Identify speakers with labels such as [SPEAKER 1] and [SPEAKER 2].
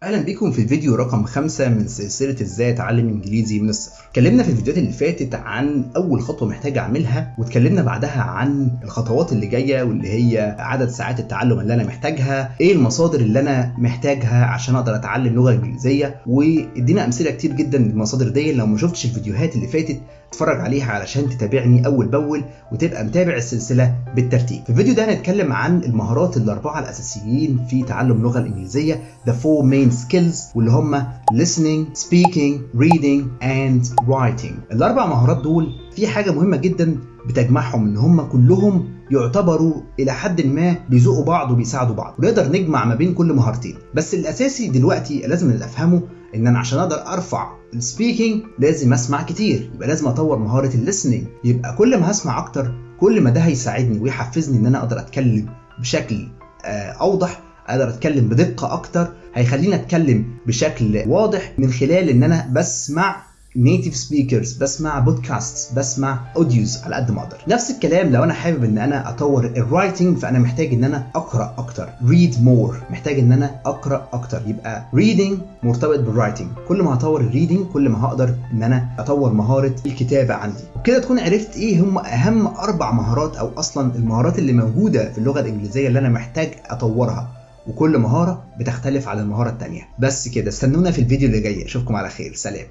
[SPEAKER 1] اهلا بكم في الفيديو رقم 5 من سلسله ازاي اتعلم انجليزي من الصفر. اتكلمنا في الفيديوهات اللي فاتت عن اول خطوه محتاج اعملها، واتكلمنا بعدها عن الخطوات اللي جايه واللي هي عدد ساعات التعلم اللي انا محتاجها، ايه المصادر اللي انا محتاجها عشان اقدر اتعلم لغه انجليزيه، وادينا امثله كتير جدا للمصادر دي. لو ما شفتش الفيديوهات اللي فاتت اتفرج عليها علشان تتابعني اول باول وتبقى متابع السلسله بالترتيب. في الفيديو ده هنتكلم عن المهارات الاربعه الاساسيين في تعلم اللغه الانجليزيه، the four main skills، واللي هم listening, speaking, reading and writing. الاربع مهارات دول في حاجه مهمه جدا بتجمعهم، ان هم كلهم يعتبروا الى حد ما بيزقوا بعض وبيساعدوا بعض، ونقدر نجمع ما بين كل مهارتين. بس الاساسي دلوقتي لازم افهمه ان انا عشان اقدر ارفع السبيكينج لازم اسمع كتير، يبقى لازم اطور مهاره الليسننج. يبقى كل ما هسمع اكتر كل ما ده هيساعدني ويحفزني ان انا اقدر اتكلم بشكل اوضح، اقدر اتكلم بدقه اكتر، هيخليني اتكلم بشكل واضح من خلال ان انا بسمع نيتيف سبيكرز، بسمع بودكاست، بسمع اوديوز على قد ما اقدر. نفس الكلام لو انا حابب ان انا اطور الرايتنج، فانا محتاج ان انا اقرا اكتر، read more، محتاج ان انا اقرا اكتر. يبقى reading مرتبط بالرايتنج، كل ما هطور الريدنج كل ما هقدر ان انا اطور مهاره الكتابه عندي. وبكده تكون عرفت ايه هم اهم 4 مهارات، او اصلا المهارات اللي موجوده في اللغه الانجليزيه اللي انا محتاج اطورها، وكل مهاره بتختلف عن المهاره الثانيه. بس كده، استنونا في الفيديو اللي جاي. اشوفكم على خير، سلام.